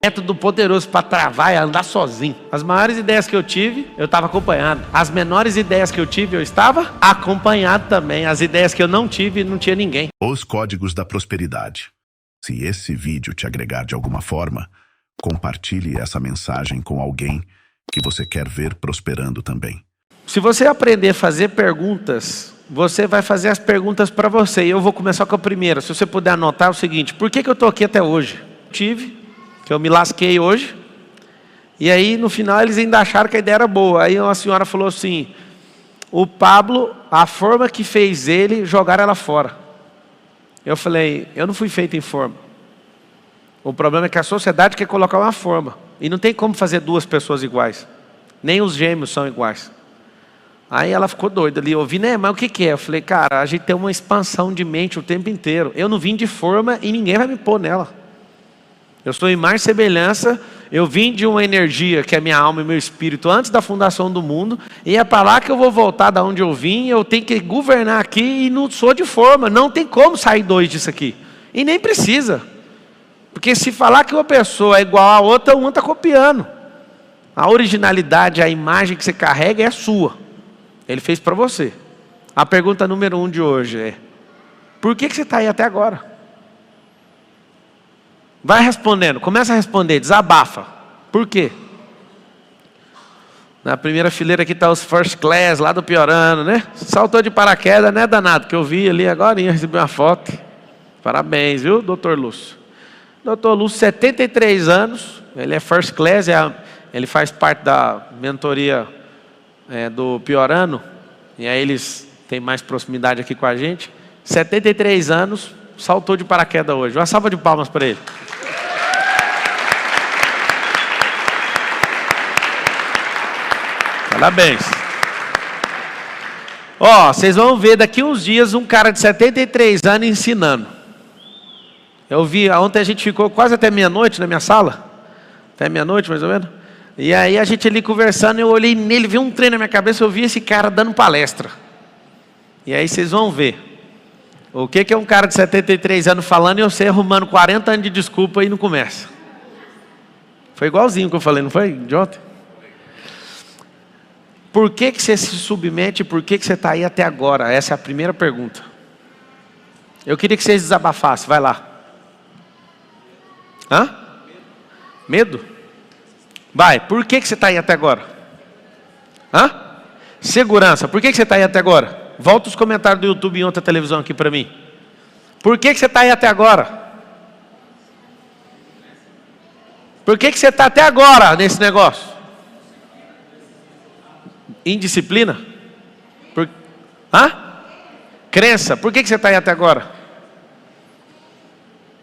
método poderoso para travar e andar sozinho. As maiores ideias que eu tive, eu estava acompanhado. As menores ideias que eu tive, eu estava acompanhado também. As ideias que eu não tive, não tinha ninguém. Os códigos da prosperidade. Se esse vídeo te agregar de alguma forma, compartilhe essa mensagem com alguém que você quer ver prosperando também. Se você aprender a fazer perguntas, você vai fazer as perguntas para você. E eu vou começar com a primeira. Se você puder anotar, é o seguinte: por que eu estou aqui até hoje? Que eu me lasquei hoje. E aí, no final, eles ainda acharam que a ideia era boa. Aí uma senhora falou assim: o Pablo, a forma que fez ele, jogaram ela fora. Eu falei: eu não fui feito em forma. O problema é que a sociedade quer colocar uma forma. E não tem como fazer duas pessoas iguais. Nem os gêmeos são iguais. Aí ela ficou doida ali, ouvi, né, mas o que é? Eu falei: cara, a gente tem uma expansão de mente o tempo inteiro. Eu não vim de forma e ninguém vai me pôr nela. Eu sou imagem e semelhança, eu vim de uma energia que é minha alma e meu espírito antes da fundação do mundo, e é para lá que eu vou voltar da onde eu vim, eu tenho que governar aqui e não sou de forma, não tem como sair dois disso aqui. E nem precisa. Porque se falar que uma pessoa é igual a outra, uma está copiando. A originalidade, a imagem que você carrega é a sua. Ele fez para você. A pergunta número 1 de hoje é: por que você está aí até agora? Vai respondendo, começa a responder, desabafa. Por quê? Na primeira fileira aqui está os first class, lá do Piorano, né? Saltou de paraquedas, né, danado? Que eu vi ali agora, recebi uma foto. Parabéns, viu, doutor Lúcio? Doutor Lúcio, 73 anos, ele é first class, ele faz parte da mentoria do Piorano, e aí eles têm mais proximidade aqui com a gente. 73 anos, saltou de paraquedas hoje. Uma salva de palmas para ele. Parabéns. Ó, vocês vão ver daqui uns dias um cara de 73 anos ensinando. Eu vi, ontem a gente ficou quase até meia-noite na minha sala. Até meia-noite mais ou menos. E aí a gente ali conversando, eu olhei nele, vi um trem na minha cabeça, eu vi esse cara dando palestra. E aí vocês vão ver. O que é um cara de 73 anos falando e eu sei arrumando 40 anos de desculpa e não começa. Foi igualzinho que eu falei, não foi, idiota? Por que você se submete e por que você está aí até agora? Essa é a primeira pergunta. Eu queria que vocês desabafassem, vai lá. Hã? Medo? Vai, por que você está aí até agora? Hã? Segurança, por que você está aí até agora? Volta os comentários do YouTube e outra televisão aqui para mim. Por que você está aí até agora? Por que você está até agora nesse negócio? Indisciplina? Hã? Crença, por que você está aí até agora?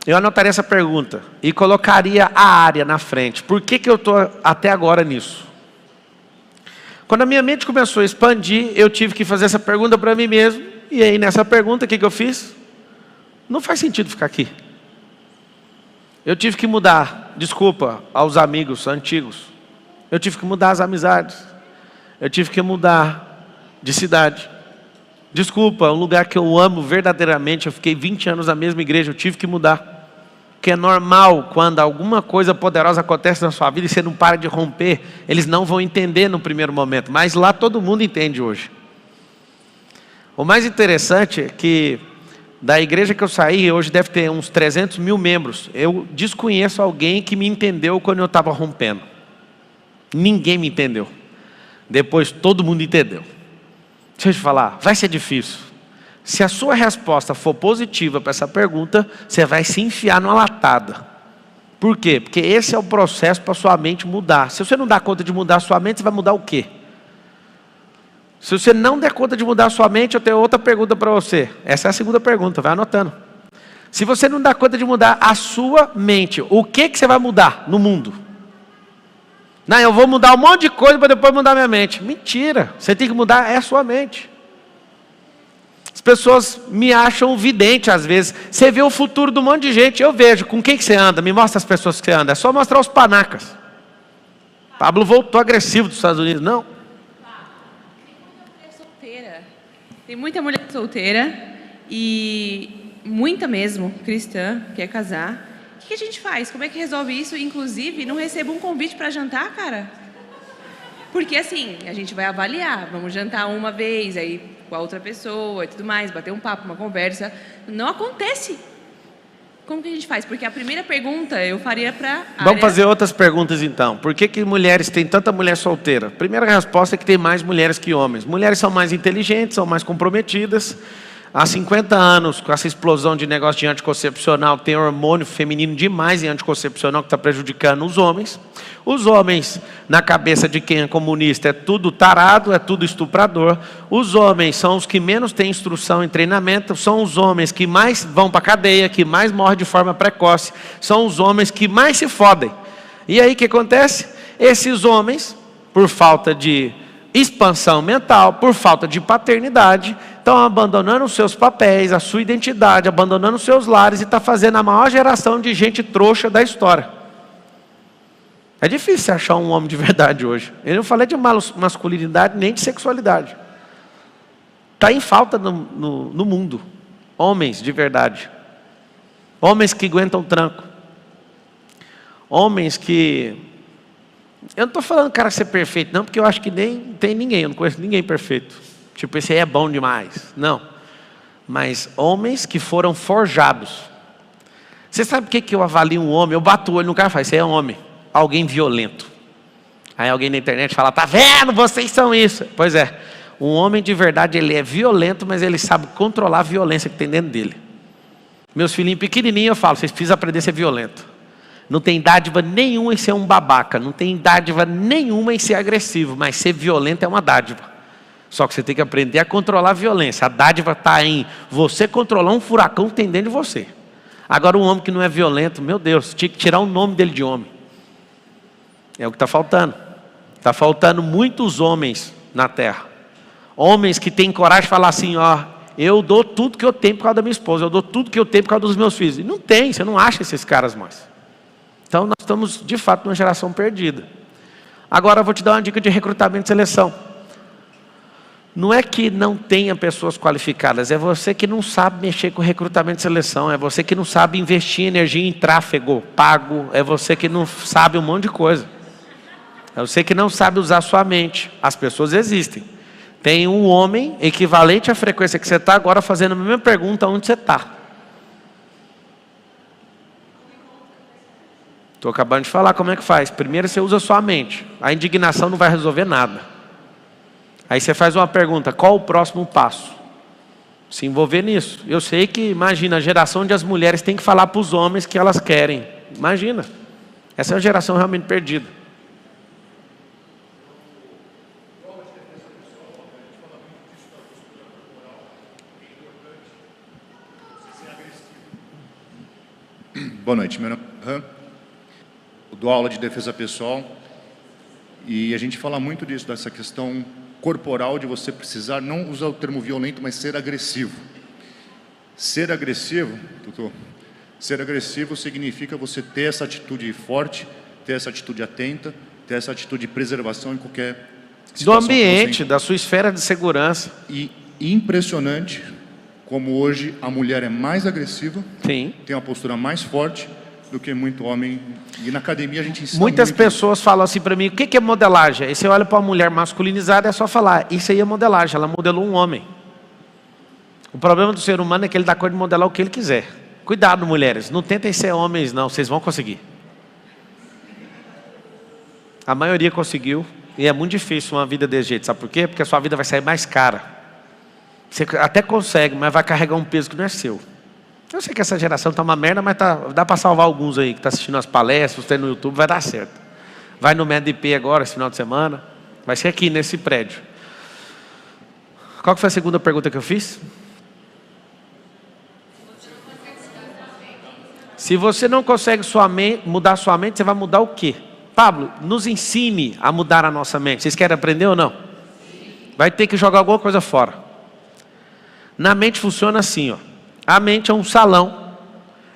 Eu anotaria essa pergunta e colocaria a área na frente. Por que eu estou até agora nisso? Quando a minha mente começou a expandir, eu tive que fazer essa pergunta para mim mesmo. E aí nessa pergunta, o que eu fiz? Não faz sentido ficar aqui. Eu tive que mudar, desculpa, aos amigos antigos. Eu tive que mudar as amizades. Eu tive que mudar de cidade. Desculpa, um lugar que eu amo verdadeiramente, eu fiquei 20 anos na mesma igreja, eu tive que mudar. Porque é normal, quando alguma coisa poderosa acontece na sua vida e você não para de romper, eles não vão entender no primeiro momento, mas lá todo mundo entende hoje. O mais interessante é que da igreja que eu saí, hoje deve ter uns 300 mil membros. Eu desconheço alguém que me entendeu quando eu estava rompendo. Ninguém me entendeu. Depois todo mundo entendeu. Deixa eu te falar, vai ser difícil. Se a sua resposta for positiva para essa pergunta, você vai se enfiar numa latada. Por quê? Porque esse é o processo para a sua mente mudar. Se você não dá conta de mudar a sua mente, você vai mudar o quê? Se você não der conta de mudar a sua mente, eu tenho outra pergunta para você. Essa é a segunda pergunta, vai anotando. Se você não dá conta de mudar a sua mente, o que você vai mudar no mundo? Não, eu vou mudar um monte de coisa para depois mudar minha mente. Mentira, você tem que mudar a sua mente. As pessoas me acham vidente às vezes. Você vê o futuro de um monte de gente. Eu vejo. Com quem que você anda? Me mostra as pessoas que você anda. É só mostrar os panacas. Pablo voltou agressivo dos Estados Unidos. Não. Tem muita mulher solteira. E muita mesmo, cristã, quer casar. O que a gente faz? Como é que resolve isso? Inclusive, não recebo um convite para jantar, cara. Porque assim, a gente vai avaliar, vamos jantar uma vez, aí com a outra pessoa e tudo mais, bater um papo, uma conversa. Não acontece. Como que a gente faz? Porque a primeira pergunta eu faria para... Vamos fazer outras perguntas então. Por que mulheres têm tanta mulher solteira? Primeira resposta é que tem mais mulheres que homens. Mulheres são mais inteligentes, são mais comprometidas. Há 50 anos, com essa explosão de negócio de anticoncepcional, tem hormônio feminino demais em anticoncepcional que está prejudicando os homens. Os homens, na cabeça de quem é comunista, é tudo tarado, é tudo estuprador. Os homens são os que menos têm instrução em treinamento, são os homens que mais vão para a cadeia, que mais morrem de forma precoce, são os homens que mais se fodem. E aí o que acontece? Esses homens, por falta de expansão mental, por falta de paternidade, estão abandonando os seus papéis, a sua identidade, abandonando os seus lares e está fazendo a maior geração de gente trouxa da história. É difícil achar um homem de verdade hoje. Eu não falei de masculinidade nem de sexualidade. Está em falta no mundo. Homens de verdade. Homens que aguentam tranco. Homens que... Eu não estou falando cara ser perfeito, não, porque eu acho que nem tem ninguém, eu não conheço ninguém perfeito. Tipo, esse aí é bom demais. Não. Mas homens que foram forjados. Você sabe o que eu avalio um homem? Eu bato o olho no cara e falo, esse é homem. Alguém violento. Aí alguém na internet fala, tá vendo, vocês são isso. Pois é, um homem de verdade, ele é violento, mas ele sabe controlar a violência que tem dentro dele. Meus filhinhos pequenininhos, eu falo, vocês precisam aprender a ser violento. Não tem dádiva nenhuma em ser um babaca, não tem dádiva nenhuma em ser agressivo, mas ser violento é uma dádiva. Só que você tem que aprender a controlar a violência. A dádiva está em você controlar um furacão que tem dentro de você. Agora um homem que não é violento, meu Deus, tinha que tirar o nome dele de homem. É o que está faltando. Está faltando muitos homens na terra. Homens que têm coragem de falar assim, ó, eu dou tudo que eu tenho por causa da minha esposa, eu dou tudo que eu tenho por causa dos meus filhos. E não tem, você não acha esses caras mais. Então nós estamos de fato numa geração perdida. Agora eu vou te dar uma dica de recrutamento e seleção. Não é que não tenha pessoas qualificadas, é você que não sabe mexer com recrutamento e seleção, é você que não sabe investir energia em tráfego pago, é você que não sabe um monte de coisa. É você que não sabe usar a sua mente. As pessoas existem. Tem um homem equivalente à frequência que você está agora fazendo a mesma pergunta onde você está. Estou acabando de falar como é que faz. Primeiro você usa a sua mente. A indignação não vai resolver nada. Aí você faz uma pergunta, qual o próximo passo? Se envolver nisso. Eu sei que, imagina, a geração onde as mulheres têm que falar para os homens que elas querem. Imagina. Essa é uma geração realmente perdida. Boa noite, meu nome é Han. Eu dou aula de defesa pessoal e a gente fala muito disso, dessa questão corporal de você precisar, não usar o termo violento, mas ser agressivo. Ser agressivo, doutor, ser agressivo significa você ter essa atitude forte, ter essa atitude atenta, ter essa atitude de preservação em qualquer situação. Do ambiente, da sua esfera de segurança. E impressionante como hoje a mulher é mais agressiva, sim, tem uma postura mais forte do que muito homem. E na academia a gente ensina muitas muito. pessoas falam assim para mim, o que é modelagem? Aí você olha para uma mulher masculinizada, é só falar, isso aí é modelagem, ela modelou um homem. O problema do ser humano é que ele dá conta de modelar o que ele quiser. Cuidado, mulheres, não tentem ser homens não, vocês vão conseguir. A maioria conseguiu, e é muito difícil uma vida desse jeito, sabe por quê? Porque a sua vida vai sair mais cara. Você até consegue, mas vai carregar um peso que não é seu. Eu sei que essa geração está uma merda, mas dá para salvar alguns aí que está assistindo as palestras, tem no YouTube, vai dar certo. Vai no MEDP agora, esse final de semana. Vai ser aqui, nesse prédio. Qual que foi a segunda pergunta que eu fiz? Se você não consegue mudar sua mente, você vai mudar o quê? Pablo, nos ensine a mudar a nossa mente. Vocês querem aprender ou não? Vai ter que jogar alguma coisa fora. Na mente funciona assim, ó. A mente é um salão.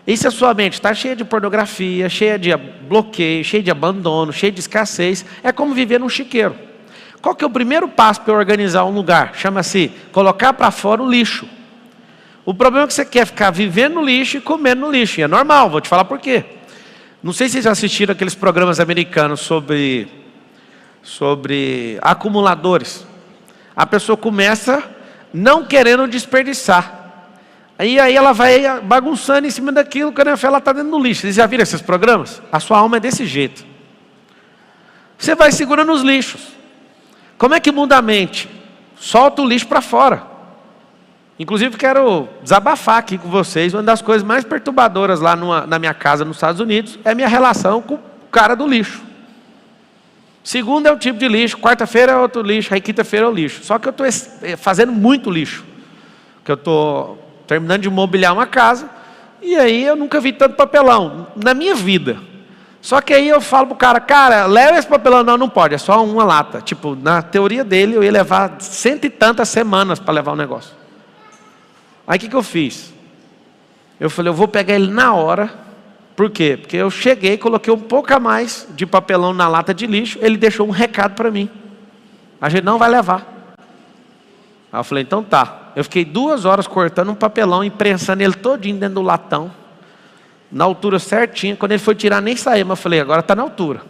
E se a sua mente está cheia de pornografia, cheia de bloqueio, cheia de abandono, cheia de escassez, é como viver num chiqueiro. Qual que é o primeiro passo para organizar um lugar? Chama-se colocar para fora o lixo. O problema é que você quer ficar vivendo no lixo e comendo no lixo. E é normal, vou te falar por quê. Não sei se vocês já assistiram aqueles programas americanos sobre acumuladores. A pessoa começa não querendo desperdiçar. Aí ela vai bagunçando em cima daquilo, quando ela está dentro do lixo. Vocês já viram esses programas? A sua alma é desse jeito. Você vai segurando os lixos. Como é que muda a mente? Solta o lixo para fora. Inclusive quero desabafar aqui com vocês. Uma das coisas mais perturbadoras lá na minha casa nos Estados Unidos é a minha relação com o cara do lixo. Segunda é um tipo de lixo, quarta-feira é outro lixo, aí quinta-feira é o lixo. Só que eu estou fazendo muito lixo. Porque eu estou terminando de mobiliar uma casa, e aí eu nunca vi tanto papelão na minha vida. Só que aí eu falo pro cara, leva esse papelão. Não pode, é só uma lata. Tipo, na teoria dele, eu ia levar 100 e tantas semanas para levar o negócio. Aí o que eu fiz? Eu falei, eu vou pegar ele na hora. Por quê? Porque eu cheguei, coloquei um pouco a mais de papelão na lata de lixo, ele deixou um recado para mim. A gente não vai levar. Aí eu falei, então tá. Eu fiquei 2 horas cortando um papelão e prensando ele todinho dentro do latão, na altura certinha. Quando ele foi tirar, nem saiu, mas eu falei, agora está na altura.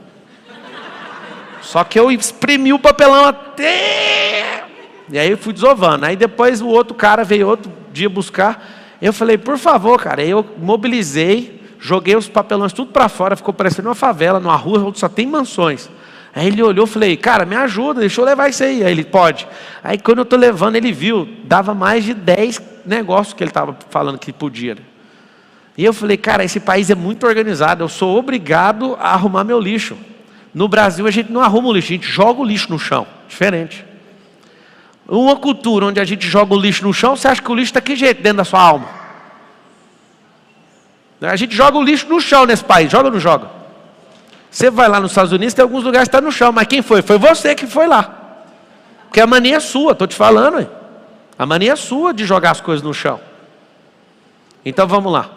Só que eu exprimi o papelão até... E aí eu fui desovando. Aí depois o outro cara veio outro dia buscar. Eu falei, por favor, cara. Aí eu mobilizei, joguei os papelões tudo para fora, ficou parecendo uma favela, numa rua onde só tem mansões. Aí ele olhou, falei, cara, me ajuda, deixa eu levar isso aí. Aí ele, pode. Aí quando eu estou levando, ele viu, dava mais de 10 negócios que ele estava falando que podia. E eu falei, cara, esse país é muito organizado, eu sou obrigado a arrumar meu lixo. No Brasil a gente não arruma o lixo, a gente joga o lixo no chão, diferente. Uma cultura onde a gente joga o lixo no chão, você acha que o lixo está que jeito dentro da sua alma? A gente joga o lixo no chão nesse país, joga ou não joga? Você vai lá nos Estados Unidos, tem alguns lugares que está no chão, mas quem foi? Foi você que foi lá. Porque a mania é sua, estou te falando. Hein? A mania é sua de jogar as coisas no chão. Então vamos lá.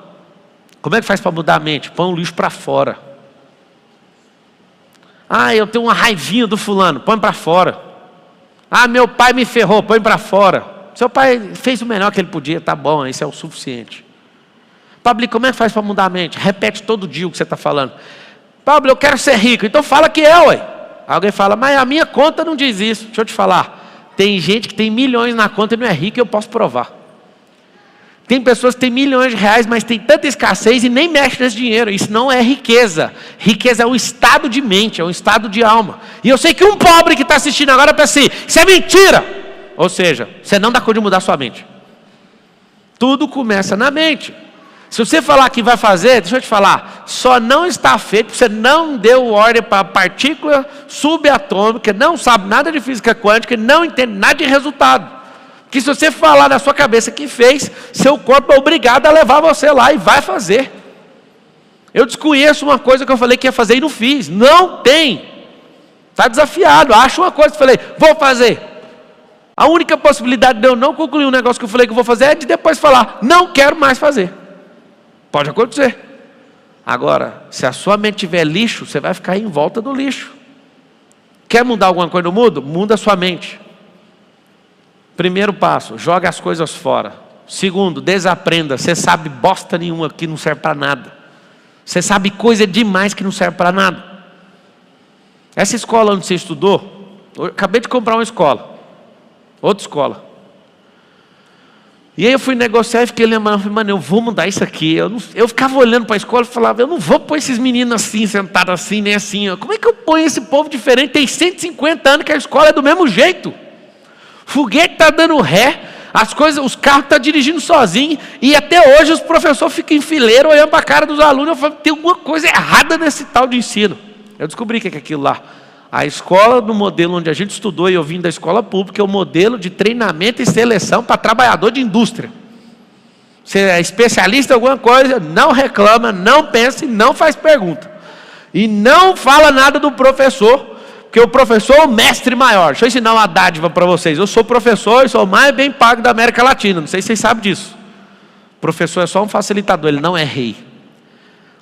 Como é que faz para mudar a mente? Põe o lixo para fora. Ah, eu tenho uma raivinha do fulano, põe para fora. Ah, meu pai me ferrou, põe para fora. Seu pai fez o melhor que ele podia, tá bom, isso é o suficiente. Pablo, como é que faz para mudar a mente? Repete todo dia o que você está falando. Pablo, eu quero ser rico, então fala que é, ué. Alguém fala, mas a minha conta não diz isso. Deixa eu te falar, tem gente que tem milhões na conta e não é rico, eu posso provar. Tem pessoas que têm milhões de reais, mas tem tanta escassez e nem mexe nesse dinheiro. Isso não é riqueza. Riqueza é um estado de mente, é um estado de alma. E eu sei que um pobre que está assistindo agora pensa assim, isso é mentira. Ou seja, você não dá conta de mudar sua mente. Tudo começa na mente. Se você falar que vai fazer, deixa eu te falar, só não está feito, você não deu ordem para a partícula subatômica, não sabe nada de física quântica, não entende nada de resultado. Que se você falar na sua cabeça que fez, seu corpo é obrigado a levar você lá e vai fazer. Eu desconheço uma coisa que eu falei que ia fazer e não fiz. Não tem. Está desafiado. Acho uma coisa que eu falei, vou fazer. A única possibilidade de eu não concluir um negócio que eu falei que eu vou fazer é de depois falar, não quero mais fazer. Pode acontecer. Agora, se a sua mente tiver lixo, você vai ficar em volta do lixo. Quer mudar alguma coisa no mundo? Muda a sua mente. Primeiro passo, joga as coisas fora. Segundo, desaprenda. Você sabe bosta nenhuma que não serve para nada. Você sabe coisa demais que não serve para nada. Essa escola onde você estudou, eu acabei de comprar uma escola. Outra escola. E aí eu fui negociar e fiquei lembrando, mano, eu vou mudar isso aqui. Eu ficava olhando para a escola e falava, eu não vou pôr esses meninos assim, sentados assim, nem assim. Como é que eu ponho esse povo diferente? Tem 150 anos que a escola é do mesmo jeito. Foguete está dando ré, as coisas, os carros estão dirigindo sozinhos, e até hoje os professores ficam em fileira olhando para a cara dos alunos. Eu falo, tem alguma coisa errada nesse tal de ensino. Eu descobri o que é aquilo lá. A escola, no modelo onde a gente estudou, e eu vim da escola pública, é o modelo de treinamento e seleção para trabalhador de indústria. Você é especialista em alguma coisa, não reclama, não pensa e não faz pergunta. E não fala nada do professor, porque o professor é o mestre maior. Deixa eu ensinar uma dádiva para vocês. Eu sou professor e sou o mais bem pago da América Latina. Não sei se vocês sabem disso. O professor é só um facilitador, ele não é rei.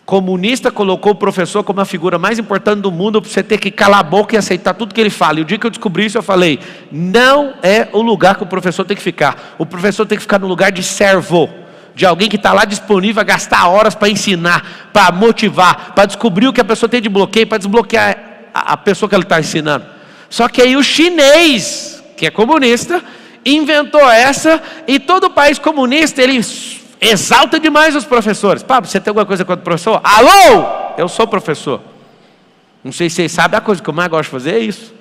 Comunista colocou o professor como a figura mais importante do mundo para você ter que calar a boca e aceitar tudo que ele fala. E o dia que eu descobri isso, eu falei, não é o lugar que o professor tem que ficar. O professor tem que ficar no lugar de servo. de alguém que está lá disponível a gastar horas para ensinar, para motivar, para descobrir o que a pessoa tem de bloqueio, para desbloquear a pessoa que ele está ensinando. Só que aí o chinês, que é comunista, inventou essa, e todo país comunista, ele exalta demais os professores. Pablo, você tem alguma coisa contra o professor? Alô? Eu sou professor. Não sei se vocês sabem, a coisa que eu mais gosto de fazer é isso.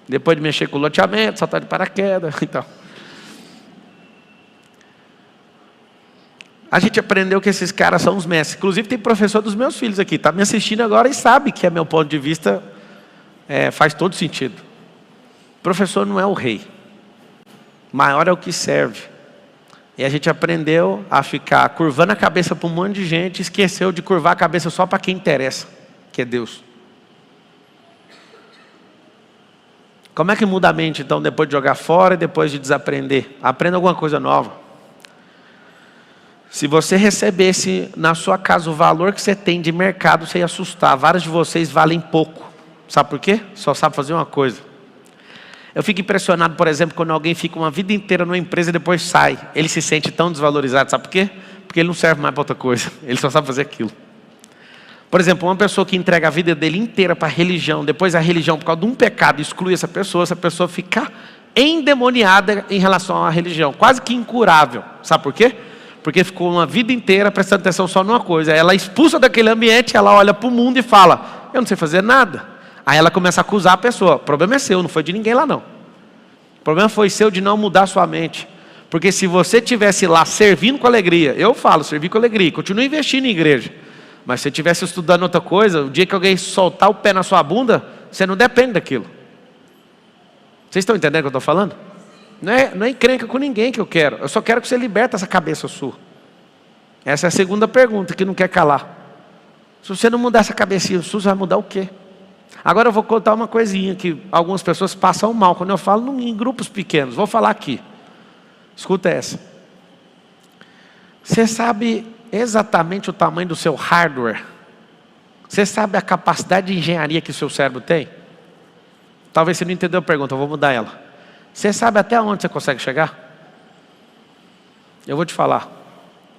Depois de mexer com o loteamento, saltar de paraquedas, então. A gente aprendeu que esses caras são os mestres. Inclusive tem professor dos meus filhos aqui, está me assistindo agora e sabe que, a meu ponto de vista, faz todo sentido. O professor não é o rei. Maior é o que serve. E a gente aprendeu a ficar curvando a cabeça para um monte de gente, esqueceu de curvar a cabeça só para quem interessa, que é Deus. Como é que muda a mente, então, depois de jogar fora e depois de desaprender? Aprenda alguma coisa nova. Se você recebesse na sua casa o valor que você tem de mercado, você ia assustar. Vários de vocês valem pouco. Sabe por quê? Só sabe fazer uma coisa. Eu fico impressionado, por exemplo, quando alguém fica uma vida inteira numa empresa e depois sai. Ele se sente tão desvalorizado. Sabe por quê? Porque ele não serve mais para outra coisa. Ele só sabe fazer aquilo. Por exemplo, uma pessoa que entrega a vida dele inteira para a religião, depois a religião, por causa de um pecado, exclui essa pessoa fica endemoniada em relação à religião. Quase que incurável. Sabe por quê? Porque ficou uma vida inteira prestando atenção só numa coisa. Ela expulsa daquele ambiente, ela olha para o mundo e fala, eu não sei fazer nada. Aí ela começa a acusar a pessoa. O problema é seu, não foi de ninguém lá não. O problema foi seu de não mudar sua mente. Porque se você estivesse lá servindo com alegria, eu falo, servir com alegria, continue investindo em igreja. Mas se você estivesse estudando outra coisa, o dia que alguém soltar o pé na sua bunda, você não depende daquilo. Vocês estão entendendo o que eu estou falando? Não é encrenca com ninguém que eu quero. Eu só quero que você liberte essa cabeça sua. Essa é a segunda pergunta que não quer calar. Se você não mudar essa cabecinha sua, você vai mudar o quê? Agora eu vou contar uma coisinha que algumas pessoas passam mal quando eu falo em grupos pequenos. Vou falar aqui. Escuta essa. Você sabe exatamente o tamanho do seu hardware? Você sabe a capacidade de engenharia que o seu cérebro tem? Talvez você não entendeu a pergunta, eu vou mudar ela. Você sabe até onde você consegue chegar? Eu vou te falar.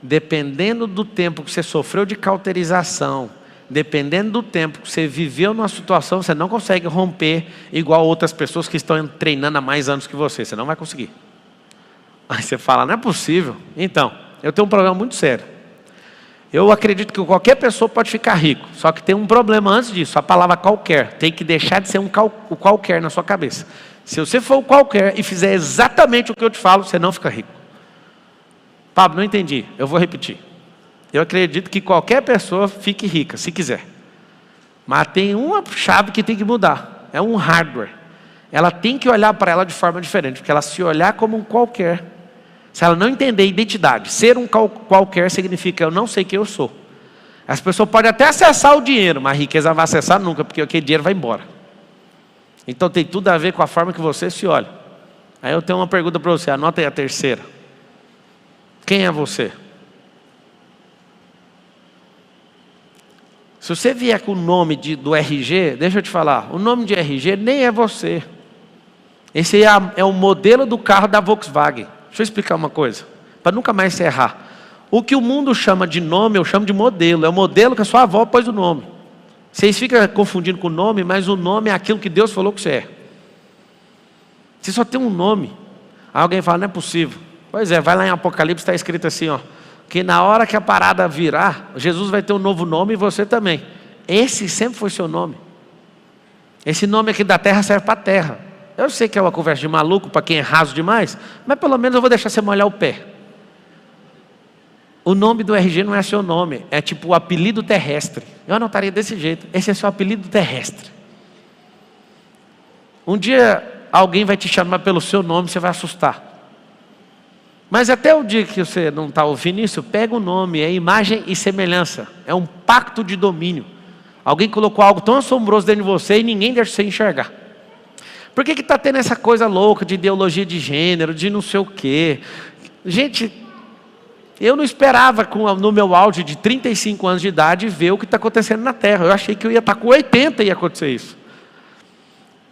Dependendo do tempo que você sofreu de cauterização, dependendo do tempo que você viveu numa situação, você não consegue romper igual outras pessoas que estão treinando há mais anos que você. Você não vai conseguir. Aí você fala, não é possível. Então, eu tenho um problema muito sério. Eu acredito que qualquer pessoa pode ficar rico. Só que tem um problema antes disso. A palavra qualquer tem que deixar de ser o qualquer na sua cabeça. Se você for o qualquer e fizer exatamente o que eu te falo, você não fica rico. Pablo, não entendi. Eu vou repetir. Eu acredito que qualquer pessoa fique rica, se quiser. Mas tem uma chave que tem que mudar. É um hardware. Ela tem que olhar para ela de forma diferente. Porque ela se olhar como um qualquer. Se ela não entender identidade. Ser um qualquer significa eu não sei quem eu sou. As pessoas podem até acessar o dinheiro, mas a riqueza não vai acessar nunca, porque aquele dinheiro vai embora. Então tem tudo a ver com a forma que você se olha. Aí eu tenho uma pergunta para você, anota aí a terceira. Quem é você? Se você vier com o nome do RG, deixa eu te falar, o nome de RG nem é você. Esse é o modelo do carro da Volkswagen. Deixa eu explicar uma coisa, para nunca mais se errar. O que o mundo chama de nome, eu chamo de modelo. É o modelo que a sua avó pôs o nome. Vocês ficam confundindo com o nome, mas o nome é aquilo que Deus falou que você é. Você só tem um nome. Aí alguém fala, não é possível. Pois é, vai lá em Apocalipse, está escrito assim, ó, que na hora que a parada virar, Jesus vai ter um novo nome e você também. Esse sempre foi seu nome. Esse nome aqui da terra serve para a terra. Eu sei que é uma conversa de maluco para quem é raso demais, mas pelo menos eu vou deixar você molhar o pé. O nome do RG não é seu nome, é tipo o apelido terrestre. Eu anotaria desse jeito, esse é seu apelido terrestre. Um dia alguém vai te chamar pelo seu nome, você vai assustar. Mas até o dia que você não está ouvindo isso, pega o nome, é imagem e semelhança. É um pacto de domínio. Alguém colocou algo tão assombroso dentro de você e ninguém deixa você enxergar. Por que está tendo essa coisa louca de ideologia de gênero, de não sei o quê? Gente, eu não esperava no meu auge de 35 anos de idade ver o que está acontecendo na Terra. Eu achei que eu ia estar com 80 e ia acontecer isso.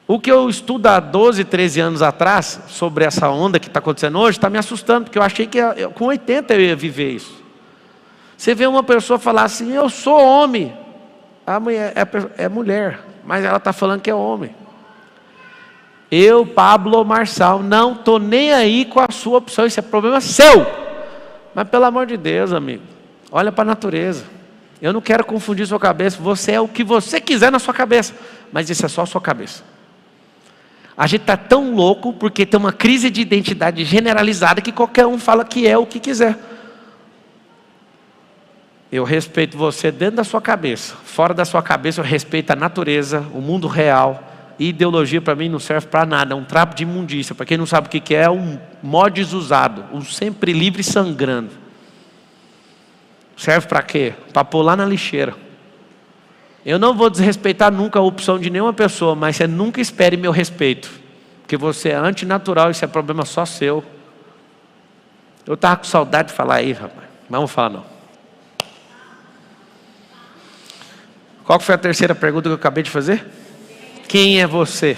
O que eu estudo há 12, 13 anos atrás, sobre essa onda que está acontecendo hoje, está me assustando, porque eu achei que com 80 eu ia viver isso. Você vê uma pessoa falar assim, eu sou homem. A mulher é mulher, mas ela está falando que é homem. Eu, Pablo Marçal, não estou nem aí com a sua opção, isso é problema seu. Mas pelo amor de Deus, amigo, olha para a natureza. Eu não quero confundir sua cabeça, você é o que você quiser na sua cabeça, mas isso é só a sua cabeça. A gente está tão louco porque tem uma crise de identidade generalizada que qualquer um fala que é o que quiser. Eu respeito você dentro da sua cabeça. Fora da sua cabeça eu respeito a natureza, o mundo real. E ideologia para mim não serve para nada, é um trapo de imundícia. Para quem não sabe o que é um mods usado, um sempre livre sangrando. Serve para quê? Para pular na lixeira. Eu não vou desrespeitar nunca a opção de nenhuma pessoa, mas você nunca espere meu respeito, porque você é antinatural, isso é problema só seu. Eu estava com saudade de falar aí, rapaz. Mas não vou falar não. Qual foi a terceira pergunta que eu acabei de fazer? Quem é você?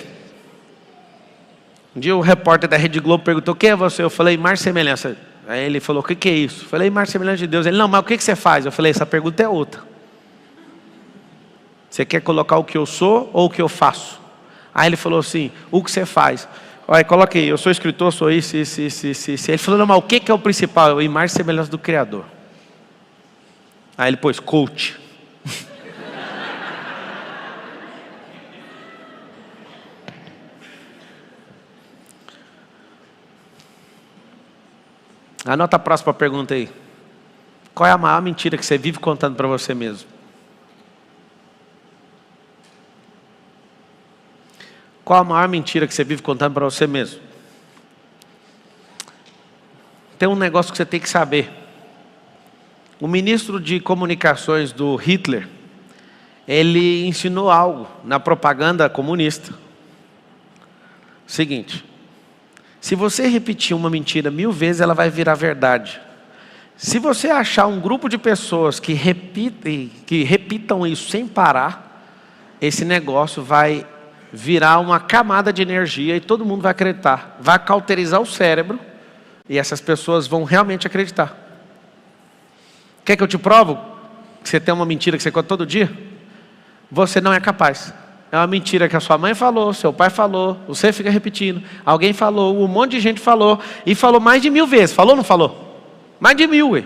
Um dia o repórter da Rede Globo perguntou, quem é você? Eu falei, imagem e semelhança. Aí ele falou, o que é isso? Eu falei, imagem e semelhança de Deus. Ele, não, mas o que você faz? Eu falei, essa pergunta é outra. Você quer colocar o que eu sou ou o que eu faço? Aí ele falou assim, o que você faz? Olha, coloca aí, eu sou escritor, sou isso. Ele falou, não, mas o que é o principal? Eu, imagem e semelhança do Criador. Aí ele pôs, coach. Anota a próxima pergunta aí. Qual é a maior mentira que você vive contando para você mesmo? Qual a maior mentira que você vive contando para você mesmo? Tem um negócio que você tem que saber. O ministro de comunicações do Hitler, ele ensinou algo na propaganda comunista. Seguinte, se você repetir uma mentira 1000 vezes, ela vai virar verdade. Se você achar um grupo de pessoas que repitam isso sem parar, esse negócio vai virar uma camada de energia e todo mundo vai acreditar. Vai cauterizar o cérebro e essas pessoas vão realmente acreditar. Quer que eu te provo que você tem uma mentira que você conta todo dia? Você não é capaz. É uma mentira que a sua mãe falou, seu pai falou, você fica repetindo, alguém falou, um monte de gente falou, e falou mais de 1000 vezes. Falou ou não falou? Mais de 1000, ué.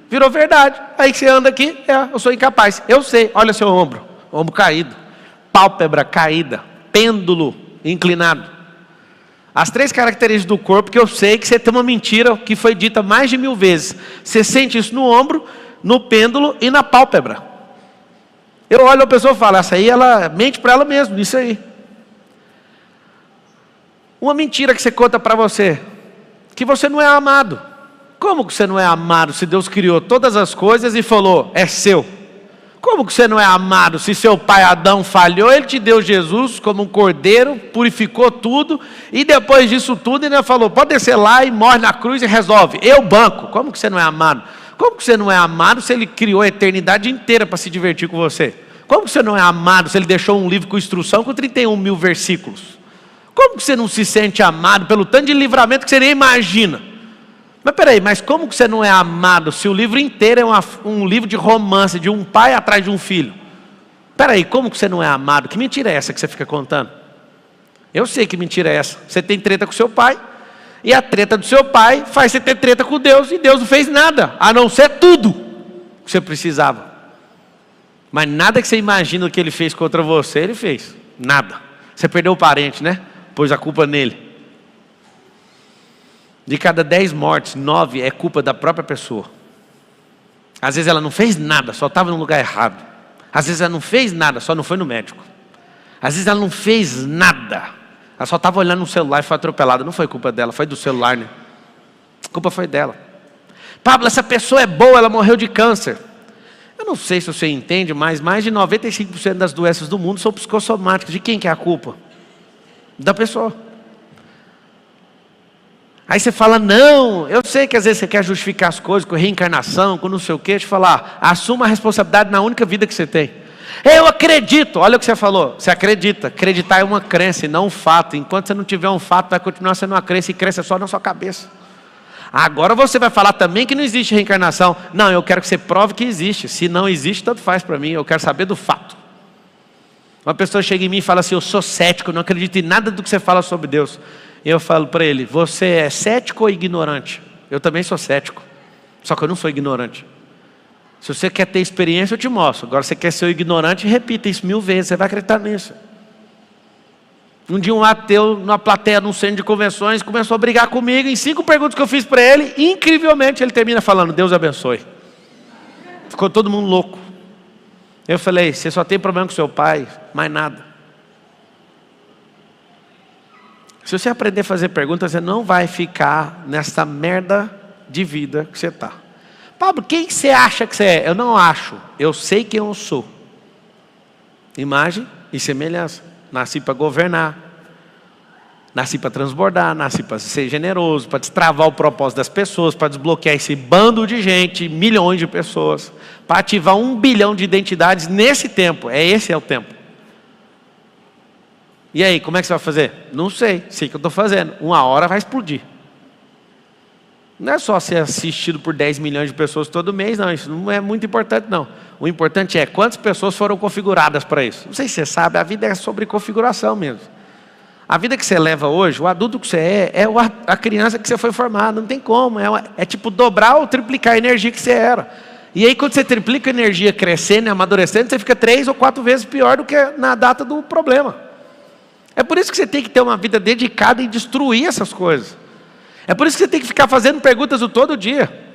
Virou verdade. Aí que você anda aqui, eu sou incapaz. Eu sei, olha seu ombro caído, pálpebra caída, pêndulo inclinado. As 3 características do corpo que eu sei que você tem uma mentira que foi dita mais de 1000 vezes. Você sente isso no ombro, no pêndulo e na pálpebra. Eu olho a pessoa e falo, essa aí ela mente para ela mesma, nisso aí. Uma mentira que você conta para você, que você não é amado. Como que você não é amado se Deus criou todas as coisas e falou, é seu? Como que você não é amado se seu pai Adão falhou, ele te deu Jesus como um cordeiro, purificou tudo, e depois disso tudo ele falou, pode descer lá e morre na cruz e resolve, eu banco. Como que você não é amado? Como que você não é amado se ele criou a eternidade inteira para se divertir com você? Como que você não é amado se ele deixou um livro com instrução com 31.000 versículos? Como que você não se sente amado pelo tanto de livramento que você nem imagina? Mas peraí, mas como que você não é amado se o livro inteiro é um livro de romance, de um pai atrás de um filho? Peraí, como que você não é amado? Que mentira é essa que você fica contando? Eu sei que mentira é essa. Você tem treta com seu pai, e a treta do seu pai faz você ter treta com Deus, e Deus não fez nada, a não ser tudo que você precisava. Mas nada que você imagina que ele fez contra você, ele fez. Nada. Você perdeu o parente, né? Pôs a culpa nele. De cada 10 mortes, 9 é culpa da própria pessoa. Às vezes ela não fez nada, só estava no lugar errado. Às vezes ela não fez nada, só não foi no médico. Às vezes ela não fez nada, ela só estava olhando no celular e foi atropelada. Não foi culpa dela, foi do celular, né? A culpa foi dela. Pablo, essa pessoa é boa, ela morreu de câncer. Eu não sei se você entende, mas mais de 95% das doenças do mundo são psicossomáticas. De quem que é a culpa? Da pessoa. Aí você fala, não, eu sei que às vezes você quer justificar as coisas com reencarnação, com não sei o quê. Deixa eu falar, assuma a responsabilidade na única vida que você tem. Eu acredito. Olha o que você falou. Você acredita. Acreditar é uma crença e não um fato. Enquanto você não tiver um fato, vai continuar sendo uma crença. E crença é só na sua cabeça. Agora você vai falar também que não existe reencarnação. Não, eu quero que você prove que existe. Se não existe, tanto faz para mim. Eu quero saber do fato. Uma pessoa chega em mim e fala assim: eu sou cético, não acredito em nada do que você fala sobre Deus. Eu falo para ele: você é cético ou ignorante? Eu também sou cético. Só que eu não sou ignorante. Se você quer ter experiência, eu te mostro. Agora, se você quer ser ignorante, repita isso 1000 vezes. Você vai acreditar nisso. Um dia um ateu, numa plateia, num centro de convenções, começou a brigar comigo. Em 5 perguntas que eu fiz para ele, incrivelmente, ele termina falando: Deus abençoe. Ficou todo mundo louco. Eu falei: você só tem problema com seu pai, mais nada. Se você aprender a fazer perguntas, você não vai ficar nessa merda de vida que você está. Pablo, quem você acha que você é? Eu não acho, eu sei quem eu sou. Imagem e semelhança. Nasci para governar, nasci para transbordar, nasci para ser generoso, para destravar o propósito das pessoas, para desbloquear esse bando de gente, milhões de pessoas, para ativar 1 bilhão de identidades nesse tempo. Esse é o tempo. E aí, como é que você vai fazer? Não sei, sei que eu estou fazendo. Uma hora vai explodir. Não é só ser assistido por 10 milhões de pessoas todo mês, não. Isso não é muito importante, não. O importante é quantas pessoas foram configuradas para isso. Não sei se você sabe, a vida é sobre configuração mesmo. A vida que você leva hoje, o adulto que você é a criança que você foi formado. Não tem como. É tipo dobrar ou triplicar a energia que você era. E aí, quando você triplica a energia crescendo e amadurecendo, você fica 3 ou 4 vezes pior do que na data do problema. É por isso que você tem que ter uma vida dedicada em destruir essas coisas. É por isso que você tem que ficar fazendo perguntas o todo dia.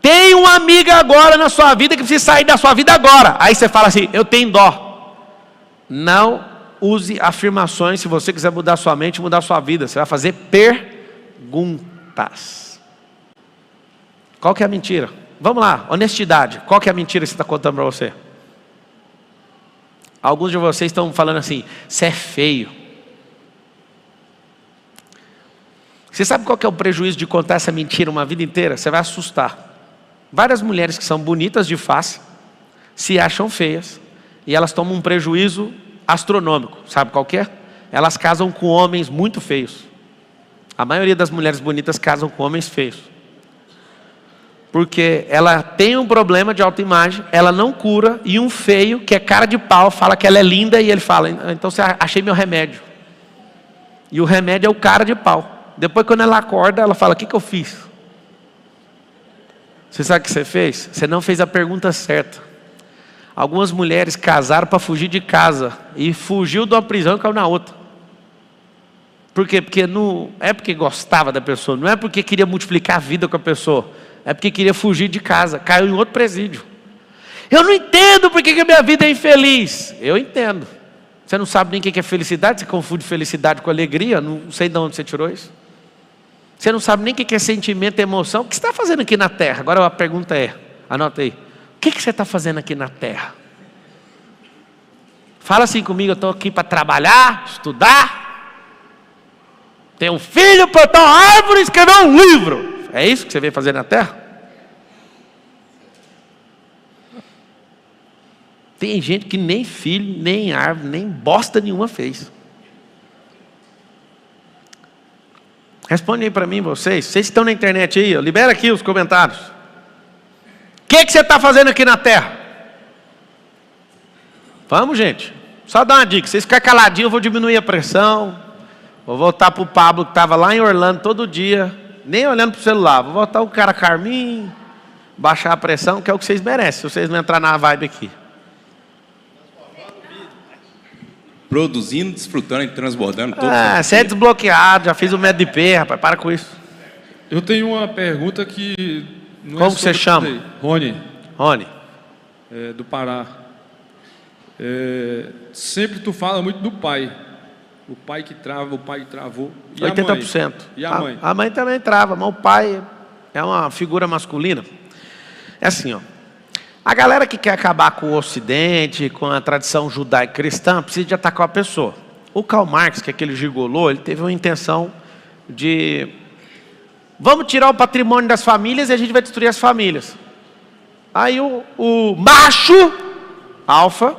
Tem uma amiga agora na sua vida que precisa sair da sua vida agora. Aí você fala assim: eu tenho dó. Não use afirmações se você quiser mudar sua mente, mudar sua vida. Você vai fazer perguntas. Qual que é a mentira? Vamos lá, honestidade. Qual que é a mentira que você está contando para você? Alguns de vocês estão falando assim: você é feio. Você sabe qual que é o prejuízo de contar essa mentira uma vida inteira? Você vai assustar. Várias mulheres que são bonitas de face se acham feias e elas tomam um prejuízo astronômico. Sabe qual que é? Elas casam com homens muito feios. A maioria das mulheres bonitas casam com homens feios. Porque ela tem um problema de autoimagem, ela não cura, e um feio, que é cara de pau, fala que ela é linda e ele fala: então você achei meu remédio. E o remédio é o cara de pau. Depois, quando ela acorda, ela fala: o que eu fiz? Você sabe o que você fez? Você não fez a pergunta certa. Algumas mulheres casaram para fugir de casa e fugiu de uma prisão e caiu na outra. Por quê? Porque não é porque gostava da pessoa, não é porque queria multiplicar a vida com a pessoa, é porque queria fugir de casa, caiu em outro presídio. Eu não entendo porque que a minha vida é infeliz. Eu entendo. Você não sabe nem o que é felicidade, você confunde felicidade com alegria, não sei de onde você tirou isso. Você não sabe nem o que é sentimento e emoção. O que você está fazendo aqui na Terra? Agora a pergunta é, anota aí: o que você está fazendo aqui na Terra? Fala assim comigo: eu estou aqui para trabalhar, estudar, ter um filho, plantar uma árvore e escrever um livro. É isso que você veio fazer na Terra? Tem gente que nem filho, nem árvore, nem bosta nenhuma fez. Responde aí para mim, vocês que estão na internet aí, libera aqui os comentários. O que você está fazendo aqui na Terra? Vamos, gente. Só dar uma dica: se vocês ficarem caladinhos, eu vou diminuir a pressão. Vou voltar para o Pablo, que estava lá em Orlando todo dia, nem olhando para o celular. Vou voltar o cara Carminho, baixar a pressão, que é o que vocês merecem, se vocês não entrar na vibe aqui. Produzindo, desfrutando e transbordando. Você é desbloqueado, já fiz o método de P, rapaz, para com isso. Eu tenho uma pergunta que não Como é você chama? Daí. Rony. Rony. Do Pará. Sempre tu fala muito do pai. O pai que trava, o pai que travou. E 80%. A mãe? E a mãe? A mãe também trava, mas o pai é uma figura masculina. É assim, ó. A galera que quer acabar com o Ocidente, com a tradição judaico-cristã, precisa de atacar a pessoa. O Karl Marx, que é aquele gigolô, ele teve uma intenção de: vamos tirar o patrimônio das famílias e a gente vai destruir as famílias. Aí o macho, alfa,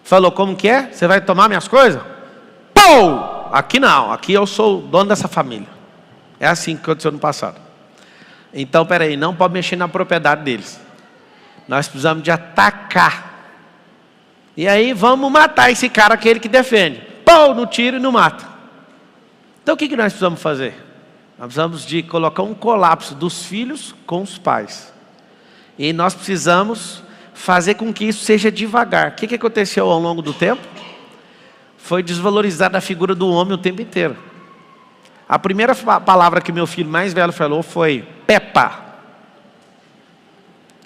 Falou, como que é? Você vai tomar minhas coisas? Pô! Aqui não, aqui eu sou o dono dessa família. É assim que aconteceu no passado. Então, peraí, não pode mexer na propriedade deles. Nós precisamos de atacar. E aí vamos matar esse cara, aquele que defende. Pô, no tiro e no mata. Então o que nós precisamos fazer? Nós precisamos de colocar um colapso dos filhos com os pais. E nós precisamos fazer com que isso seja devagar. O que aconteceu ao longo do tempo? Foi desvalorizada a figura do homem o tempo inteiro. A primeira palavra que meu filho mais velho falou foi Peppa.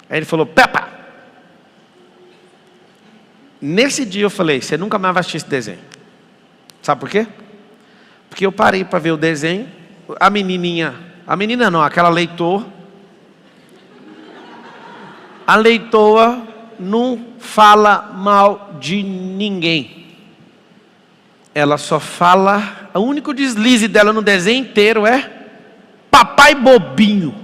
Aí ele falou, Peppa. Nesse dia eu falei, você nunca mais vai assistir esse desenho. Sabe por quê? Porque eu parei para ver o desenho. A menina não, aquela leitoa. A leitoa não fala mal de ninguém. Ela só fala, o único deslize dela no desenho inteiro é papai bobinho.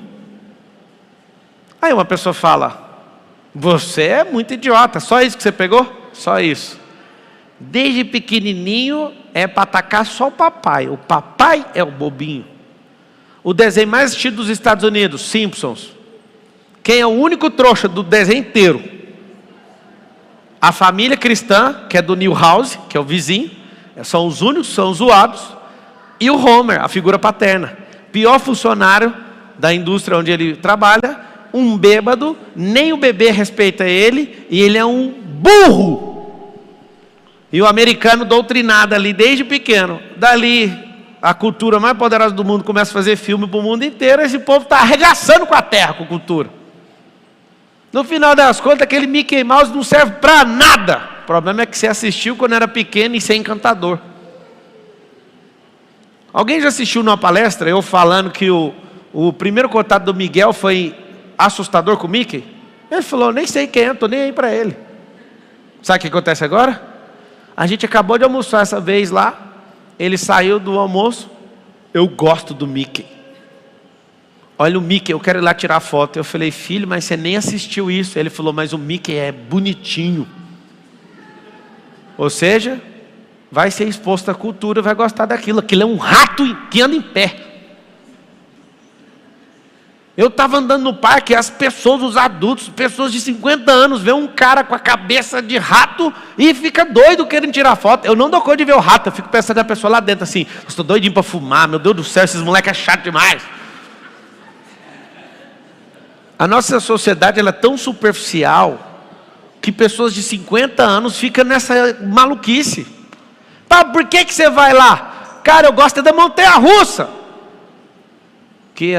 Aí uma pessoa fala, você é muito idiota, só isso que você pegou? Só isso. Desde pequenininho é para atacar só o papai é o bobinho. O desenho mais assistido dos Estados Unidos, Simpsons. Quem é o único trouxa do desenho inteiro? A família cristã, que é do Milhouse, que é o vizinho, são os únicos, são os zoados. E o Homer, a figura paterna. Pior funcionário da indústria onde ele trabalha, um bêbado, nem o bebê respeita ele, e ele é um burro. E o americano doutrinado ali desde pequeno. Dali, a cultura mais poderosa do mundo começa a fazer filme para o mundo inteiro, esse povo está arregaçando com a terra, com cultura. No final das contas, aquele Mickey Mouse não serve para nada. O problema é que você assistiu quando era pequeno e sem encantador. Alguém já assistiu numa palestra, eu falando que o primeiro contato do Miguel foi assustador com o Mickey? Ele falou, nem sei quem é, estou nem aí para ele. Sabe o que acontece agora? A gente acabou de almoçar essa vez lá, ele saiu do almoço, eu gosto do Mickey. Olha o Mickey, eu quero ir lá tirar foto. Eu falei, filho, mas você nem assistiu isso. Ele falou, mas o Mickey é bonitinho. Ou seja, vai ser exposto à cultura, vai gostar daquilo. Aquilo é um rato que anda em pé. Eu estava andando no parque, as pessoas, os adultos, pessoas de 50 anos, vê um cara com a cabeça de rato e fica doido querendo tirar foto. Eu não dou conta de ver o rato, eu fico pensando na pessoa lá dentro assim, estou doidinho para fumar, meu Deus do céu, esses moleques é chato demais. A nossa sociedade ela é tão superficial que pessoas de 50 anos ficam nessa maluquice. Tá, por que você vai lá? Cara, eu gosto da montanha-russa. Que